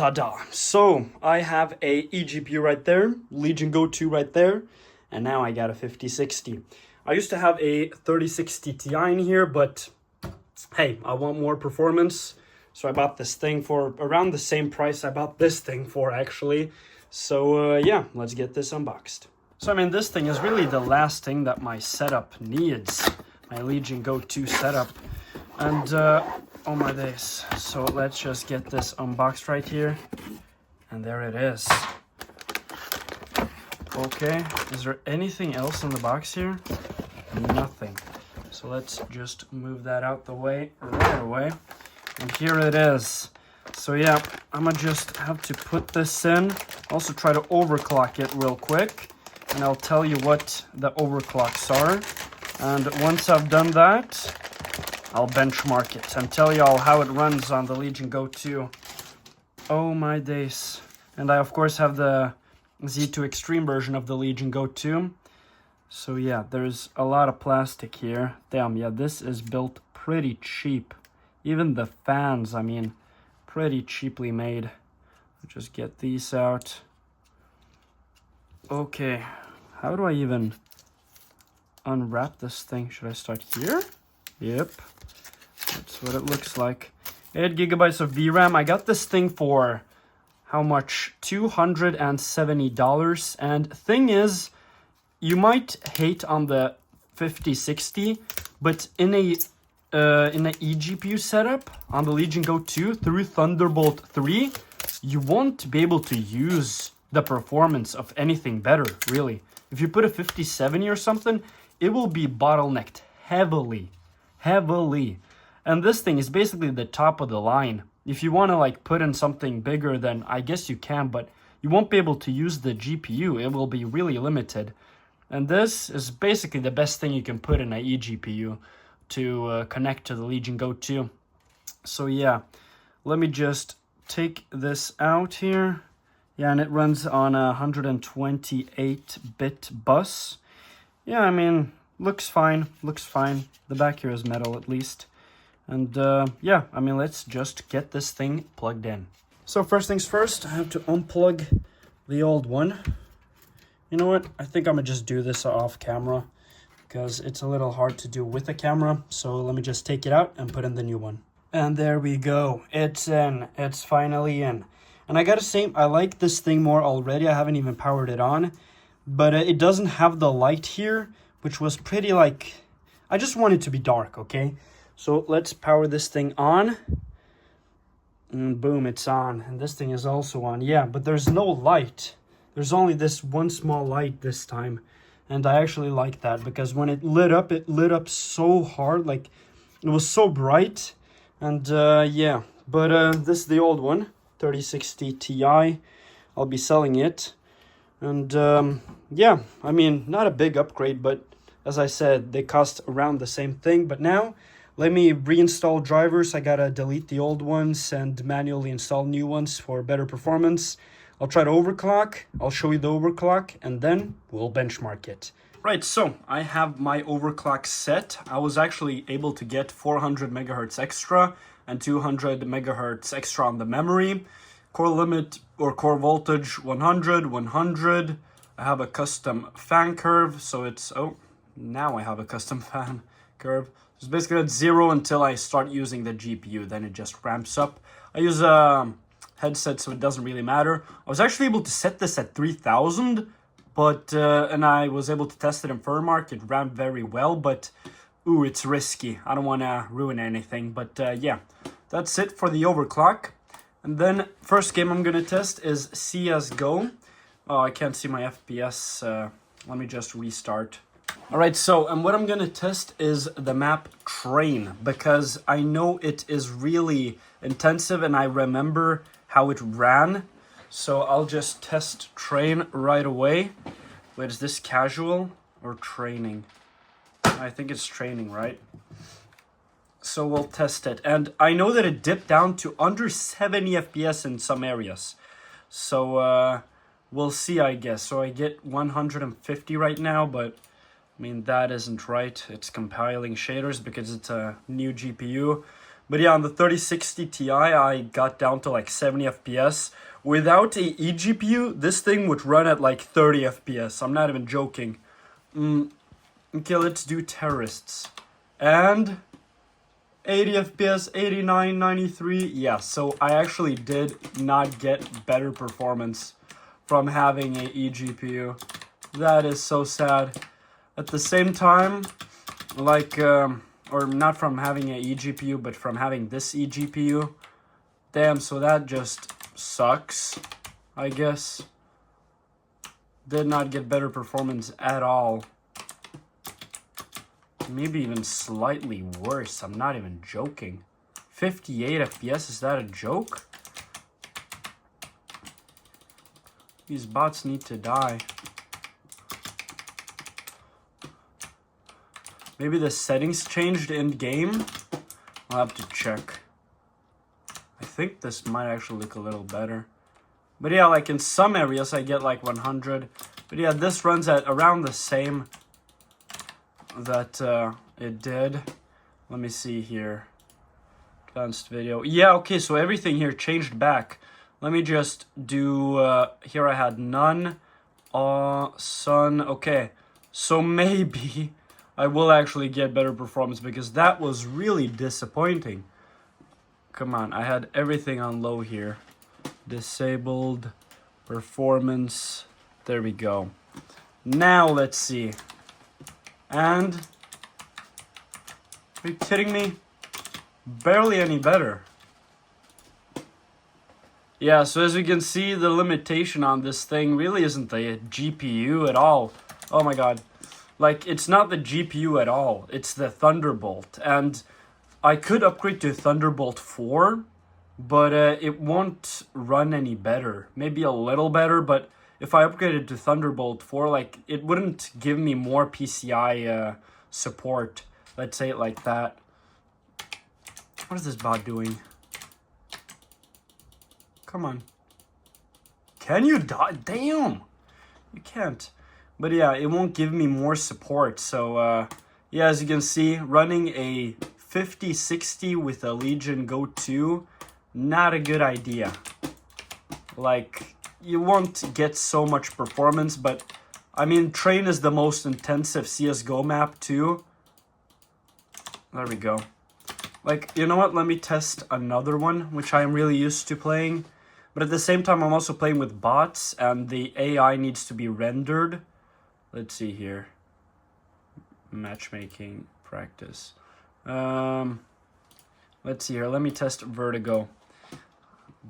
Ta-da! So, I have a eGPU right there, Legion Go 2 right there, and now I got a 5060. I used to have a 3060 Ti in here, but hey, I want more performance, so I bought this thing for around the same price I bought this thing for, actually. So, yeah, let's get this unboxed. So, I mean, this thing is really the last thing that my setup needs, my Legion Go 2 setup. And, oh my days. So let's just get this unboxed right here. And there it is. Okay, is there anything else in the box here? Nothing. So let's just move that out the way right away. And here it is. So yeah, I'm gonna just have to put this in. Also try to overclock it real quick. And I'll tell you what the overclocks are. And once I've done that, I'll benchmark it and tell y'all how it runs on the Legion Go 2. Oh my days. And I of course have the Z2 Extreme version of the Legion Go 2. So yeah, there's a lot of plastic here. Damn, yeah, this is built pretty cheap. Even the fans, I mean, pretty cheaply made. Just get these out. Okay, how do I even unwrap this thing? Should I start here? Yep. That's what it looks like. 8 gigabytes of VRAM. I got this thing for how much? $270. And thing is, you might hate on the 5060, but in a eGPU setup on the Legion Go 2 through Thunderbolt 3, you won't be able to use the performance of anything better, really. If you put a 5070 or something, it will be bottlenecked heavily. And this thing is basically the top of the line. If you want to like put in something bigger, then I guess you can, but you won't be able to use the GPU. It will be really limited. And this is basically the best thing you can put in an eGPU to connect to the Legion Go 2. So yeah, let me just take this out here. Yeah, and it runs on a 128-bit bus. Yeah, I mean, looks fine. The back here is metal at least. And yeah, I mean, let's just get this thing plugged in. So first things first, I have to unplug the old one. You know what? I think I'm gonna just do this off camera because it's a little hard to do with a camera. So let me just take it out and put in the new one. And there we go. It's in. It's finally in. And I gotta say, I like this thing more already. I haven't even powered it on. But it doesn't have the light here, which was pretty like... I just want it to be dark, okay? So let's power this thing on. And boom, it's on. And this thing is also on. Yeah, but there's no light. There's only this one small light this time. And I actually like that because when it lit up so hard. Like, it was so bright. And yeah, but this is the old one. 3060 Ti. I'll be selling it. And yeah, I mean, not a big upgrade, but as I said, they cost around the same thing. But now, let me reinstall drivers. I gotta delete the old ones and manually install new ones for better performance. I'll try to overclock. I'll show you the overclock, and then we'll benchmark it. Right, so I have my overclock set. I was actually able to get 400 megahertz extra and 200 megahertz extra on the memory. Core limit or core voltage 100. I have a custom fan curve, so it's... Oh, now I have a custom fan curve. It's basically at 0 until I start using the GPU. Then it just ramps up. I use a headset, so it doesn't really matter. I was actually able to set this at 3000, but and I was able to test it in Furmark. It ran very well, but ooh, it's risky. I don't want to ruin anything, but yeah, that's it for the overclock. And then first game I'm gonna test is CS:GO. Oh, I can't see my FPS. Let me just restart. Alright, so and what I'm gonna test is the map Train, because I know it is really intensive and I remember how it ran. So I'll just test Train right away. Wait, is this casual or training? I think it's training, right? So we'll test it. And I know that it dipped down to under 70 FPS in some areas. So we'll see, I guess. So I get 150 right now, but I mean, that isn't right. It's compiling shaders because it's a new GPU. But yeah, on the 3060 Ti, I got down to like 70 FPS. Without a eGPU, this thing would run at like 30 FPS. I'm not even joking. Okay, let's do terrorists. And 80 FPS, 89, 93. Yeah, so I actually did not get better performance from having a eGPU. That is so sad. At the same time, like, or not from having a eGPU, but from having this eGPU. Damn, so that just sucks, I guess. Did not get better performance at all. Maybe even slightly worse. I'm not even joking. 58 FPS, is that a joke? These bots need to die. Maybe the settings changed in game? I'll have to check. I think this might actually look a little better. But yeah, like in some areas I get like 100. But yeah, this runs at around the same that it did. Let me see here. Advanced video. Yeah, okay, so everything here changed back. Let me just do, here I had none, sun, okay. So maybe I will actually get better performance because that was really disappointing. Come on, I had everything on low here. Disabled, performance, there we go. Now let's see. And, are you kidding me? Barely any better. Yeah, so as you can see, the limitation on this thing really isn't the GPU at all. Oh my god. Like, it's not the GPU at all. It's the Thunderbolt. And I could upgrade to Thunderbolt 4, but it won't run any better. Maybe a little better, but if I upgraded to Thunderbolt 4, like, it wouldn't give me more PCI support. Let's say it like that. What is this bot doing? Come on. Can you die? Damn! You can't. But yeah, it won't give me more support. So, yeah, as you can see, running a 5060 with a Legion Go 2, not a good idea. Like, you won't get so much performance, but, I mean, Train is the most intensive CSGO map too. There we go. Like, you know what? Let me test another one, which I am really used to playing. But at the same time, I'm also playing with bots, and the AI needs to be rendered. Let's see here. Matchmaking practice. Let's see here. Let me test Vertigo.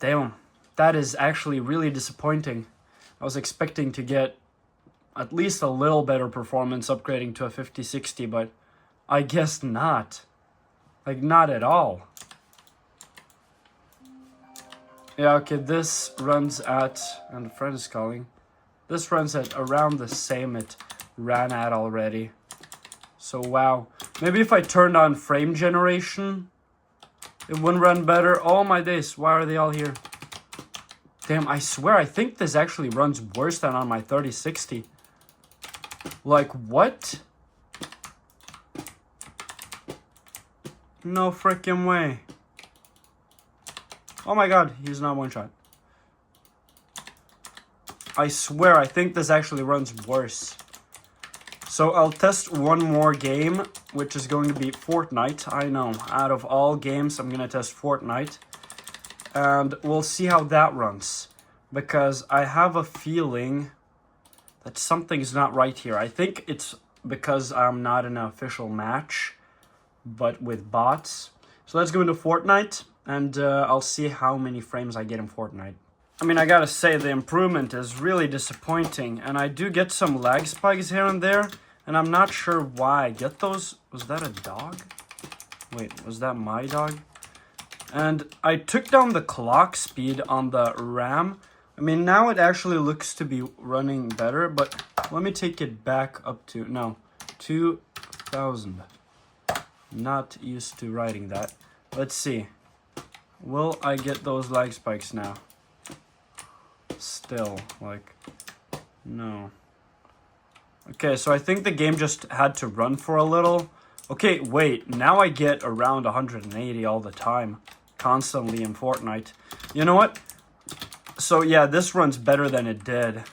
Damn, that is actually really disappointing. I was expecting to get at least a little better performance upgrading to a 5060, but I guess not. Like, not at all. Yeah, okay, this runs at, and a friend is calling. This runs at around the same it ran at already. So, wow. Maybe if I turned on frame generation, it wouldn't run better. Oh my days, why are they all here? Damn, I swear, I think this actually runs worse than on my 3060. Like, what? No freaking way. Oh my god, he's not one shot. I swear, I think this actually runs worse. So I'll test one more game, which is going to be Fortnite. I know, out of all games, I'm going to test Fortnite. And we'll see how that runs. Because I have a feeling that something's not right here. I think it's because I'm not in an official match, but with bots. So let's go into Fortnite, and I'll see how many frames I get in Fortnite. I mean, I gotta say, the improvement is really disappointing, and I do get some lag spikes here and there, and I'm not sure why I get those. Was that a dog? Wait, was that my dog? And I took down the clock speed on the RAM. I mean, now it actually looks to be running better, but let me take it back up to, no, 2000. Not used to writing that. Let's see. Will I get those lag spikes now? Still, like, no. Okay, so I think the game just had to run for a little. Okay, wait, now I get around 180 all the time, constantly in Fortnite. You know what? So yeah, this runs better than it did.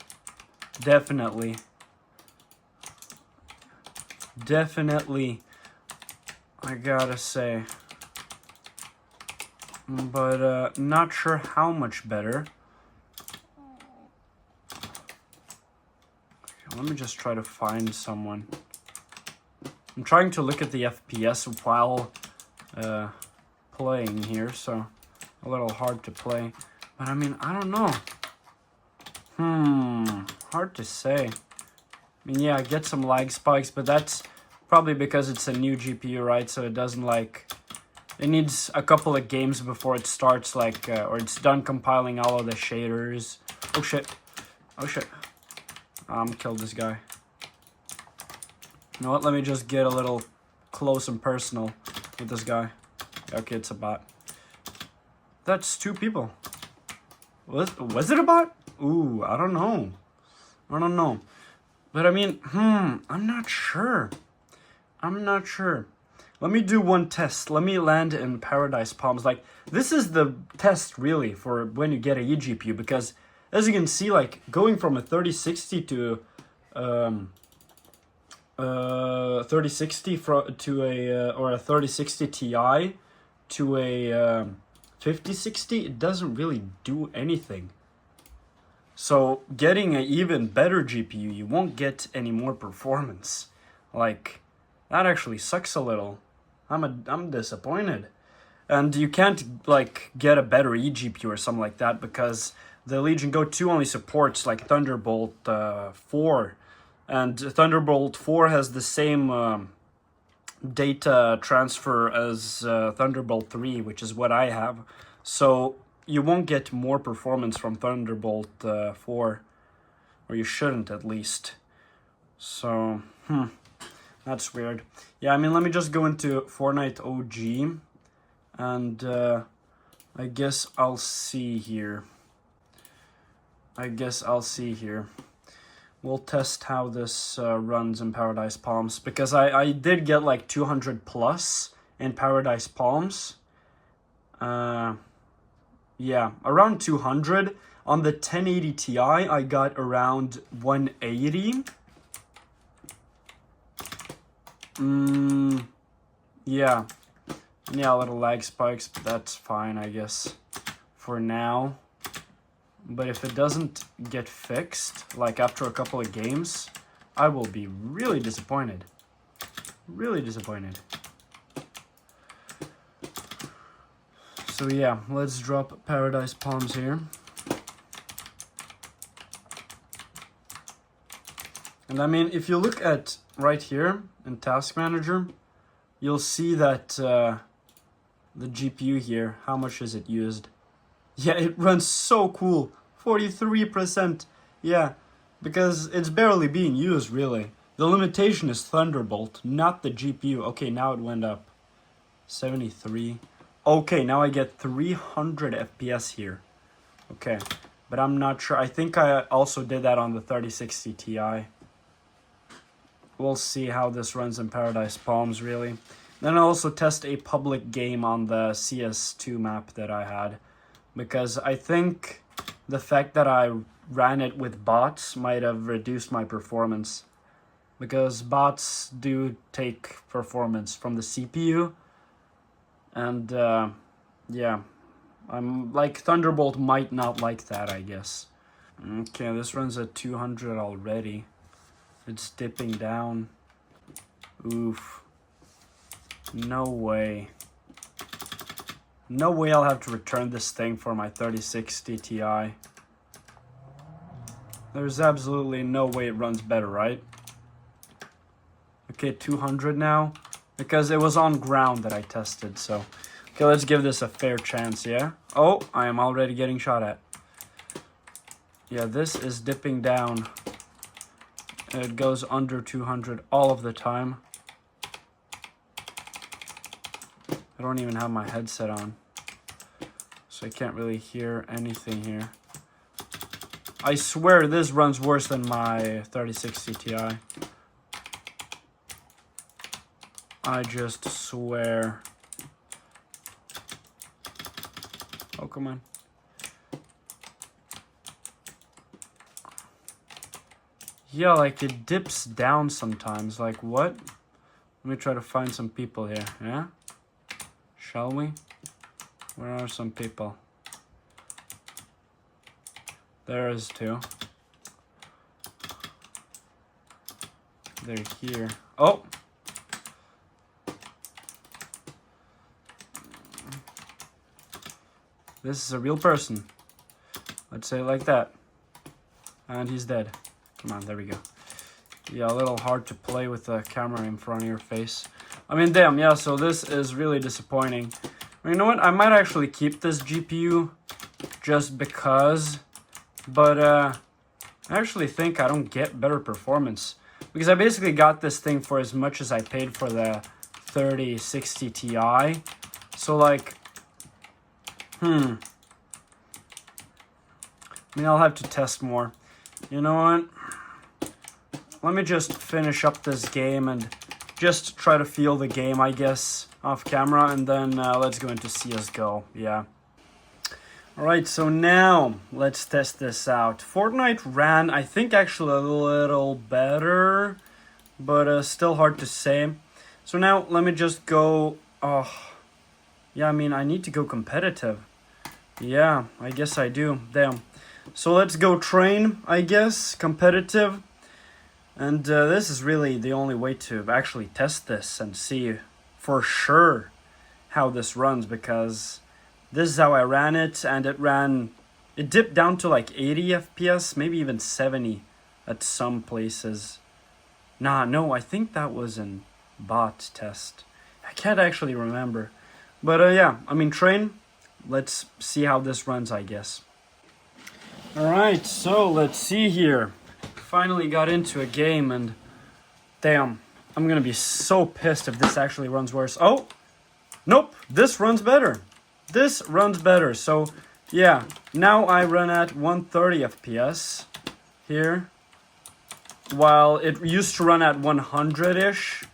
Definitely. Definitely, I gotta say. But not sure how much better. Okay, let me just try to find someone. I'm trying to look at the FPS while playing here, so a little hard to play. But I mean, I don't know. Hard to say. I mean, yeah, I get some lag spikes, but that's probably because it's a new GPU, right? So it doesn't like... It needs a couple of games before it starts, like, or it's done compiling all of the shaders. Oh, shit. Oh, shit. I'm gonna kill this guy. You know what? Let me just get a little close and personal with this guy. Okay, it's a bot. That's 2 people. Was it a bot? Ooh, I don't know. I don't know. But I mean, I'm not sure. I'm not sure. Let me do one test. Let me land in Paradise Palms. Like, this is the test, really, for when you get a eGPU. Because, as you can see, like, going from a 3060 to... 3060 to a... or a 3060 Ti to a 5060, it doesn't really do anything. So getting an even better GPU, you won't get any more performance. Like, that actually sucks a little. I'm disappointed. And you can't, like, get a better eGPU or something like that because the Legion Go 2 only supports, like, Thunderbolt 4. And Thunderbolt 4 has the same data transfer as Thunderbolt 3, which is what I have. So you won't get more performance from Thunderbolt 4, or you shouldn't at least. So, that's weird. Yeah, I mean, let me just go into Fortnite OG, and I guess I'll see here. We'll test how this runs in Paradise Palms, because I did get like 200 plus in Paradise Palms. Yeah, around 200. On the 1080 Ti, I got around 180. Yeah, a little lag spikes, but that's fine, I guess, for now. But if it doesn't get fixed, like after a couple of games, I will be really disappointed. Really disappointed. So yeah, let's drop Paradise Palms here. And I mean, if you look at right here in Task Manager, you'll see that the GPU here, how much is it used? Yeah, it runs so cool. 43%. Yeah, because it's barely being used, really. The limitation is Thunderbolt, not the GPU. Okay, now it went up. 73. Okay, now I get 300 FPS here. Okay, but I'm not sure. I think I also did that on the 3060 Ti. We'll see how this runs in Paradise Palms, really. Then I'll also test a public game on the CS2 map that I had, because I think the fact that I ran it with bots might have reduced my performance, because bots do take performance from the CPU. And yeah, I'm like, Thunderbolt might not like that, I guess. Okay, this runs at 200 already. It's dipping down. Oof. No way. No way I'll have to return this thing for my 3060 Ti. There's absolutely no way it runs better, right? Okay, 200 now. Because it was on ground that I tested, so... Okay, let's give this a fair chance, yeah? Oh, I am already getting shot at. Yeah, this is dipping down. It goes under 200 all of the time. I don't even have my headset on, so I can't really hear anything here. I swear this runs worse than my 3060 Ti. I just swear. Oh, come on. Yeah, like it dips down sometimes. Like what? Let me try to find some people here. Yeah? Shall we? Where are some people? There is two. They're here. Oh! This is a real person. Let's say it like that. And he's dead. Come on, there we go. Yeah, a little hard to play with the camera in front of your face. I mean, damn, yeah, so this is really disappointing. You know what? I might actually keep this GPU just because. But I actually think I don't get better performance. Because I basically got this thing for as much as I paid for the 3060 Ti. So, like, I mean, I'll have to test more. You know what? Let me just finish up this game and just try to feel the game, I guess, off camera. And then let's go into CSGO. Yeah. Alright, so now let's test this out. Fortnite ran, I think, actually a little better, but still hard to say. So now let me just go. Yeah, I mean, I need to go competitive. Yeah, I guess I do. Damn. So let's go train, I guess, competitive. And this is really the only way to actually test this and see for sure how this runs, because this is how I ran it, and it dipped down to like 80 FPS, maybe even 70 at some places. No, I think that was in bot test. I can't actually remember. But yeah, I mean, train. Let's see how this runs, I guess. Alright, so let's see here. Finally got into a game, and damn, I'm gonna be so pissed if this actually runs worse. Oh, nope, this runs better. This runs better. So yeah, now I run at 130 FPS here, while it used to run at 100-ish,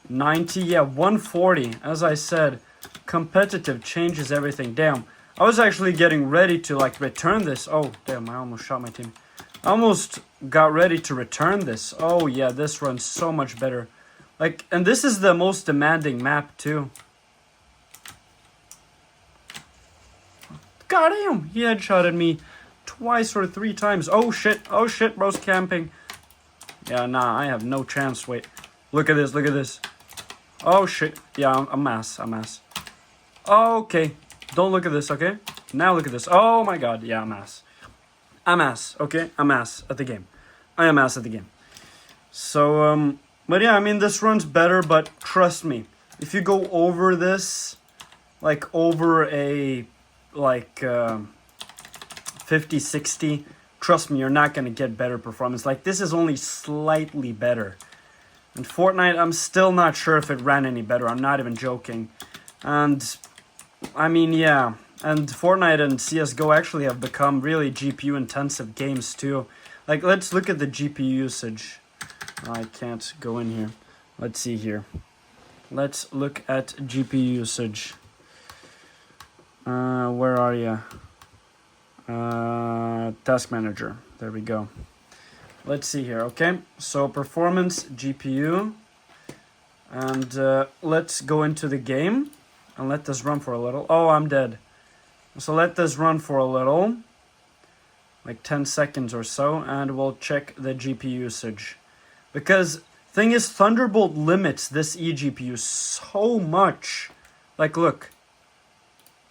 90, yeah, 140. As I said, competitive changes everything. Damn, I was actually getting ready to like return this. Oh, damn, I almost shot my team. I almost got ready to return this. Oh yeah, this runs so much better. Like, and this is the most demanding map too. God damn, he headshotted me twice or 3 times. Oh shit, bro's camping. Yeah, nah, I have no chance. Wait, look at this. Oh shit, yeah, I'm ass. Okay, don't look at this, okay? Now look at this. Oh my god, yeah, I'm ass, okay? I'm ass at the game. I am ass at the game. So, but yeah, I mean, this runs better, but trust me, if you go over this, like over a, like, 50, 60, trust me, you're not going to get better performance. Like, this is only slightly better. And Fortnite, I'm still not sure if it ran any better. I'm not even joking. And, I mean, yeah. And Fortnite and CSGO actually have become really GPU-intensive games, too. Like, let's look at the GPU usage. I can't go in here. Let's see here. Let's look at GPU usage. Where are you? Task Manager. There we go. Let's see here, okay? So, performance, GPU. And let's go into the game. And let this run for a little. Oh, I'm dead. So let this run for a little, like 10 seconds or so, and we'll check the GPU usage. Because thing is, Thunderbolt limits this eGPU so much. Like, look,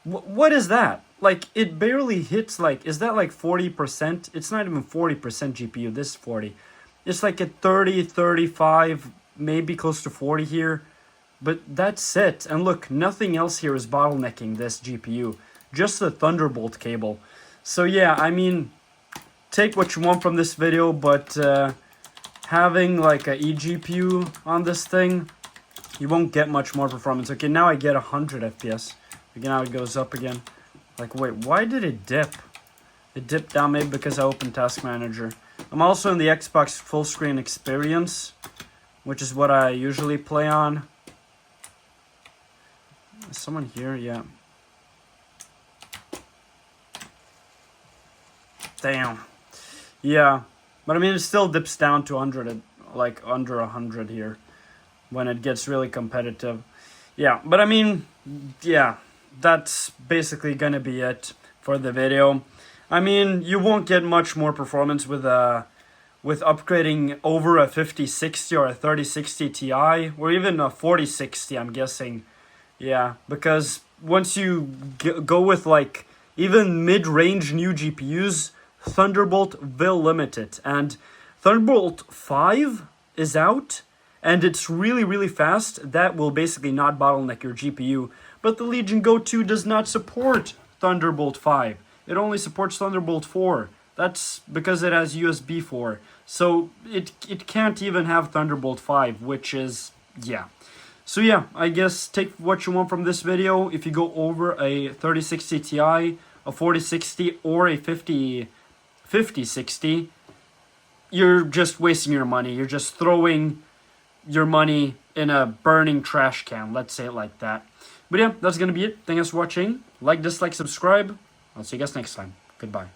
what is that? Like, it barely hits, like, is that like 40%? It's not even 40% GPU, this is 40. It's like at 30, 35, maybe close to 40 here. But that's it. And look, nothing else here is bottlenecking this GPU. Just the Thunderbolt cable. So yeah, I mean, take what you want from this video, but having like a eGPU on this thing, you won't get much more performance. Okay, now I get 100 FPS. Again, now it goes up again. Like, wait, why did it dip? It dipped down maybe because I opened Task Manager. I'm also in the Xbox full screen experience, which is what I usually play on. Is someone here? Yeah. Damn. Yeah. But I mean, it still dips down to 100, like under 100 here when it gets really competitive. Yeah, but I mean, yeah, that's basically gonna be it for the video. I mean, you won't get much more performance with upgrading over a 5060 or a 3060 Ti, or even a 4060, I'm guessing. Yeah, because once you go with like even mid-range new GPUs, Thunderbolt will limit it. And Thunderbolt 5 is out, and it's really, really fast. That will basically not bottleneck your GPU. But the Legion Go 2 does not support Thunderbolt 5. It only supports Thunderbolt 4. That's because it has USB 4. So it can't even have Thunderbolt 5, which is, yeah. So yeah, I guess take what you want from this video. If you go over a 3060 Ti, a 4060, or a 5060, you're just wasting your money. You're just throwing your money in a burning trash can. Let's say it like that. But yeah, that's gonna be it. Thanks for watching. Like, dislike, subscribe. I'll see you guys next time. Goodbye.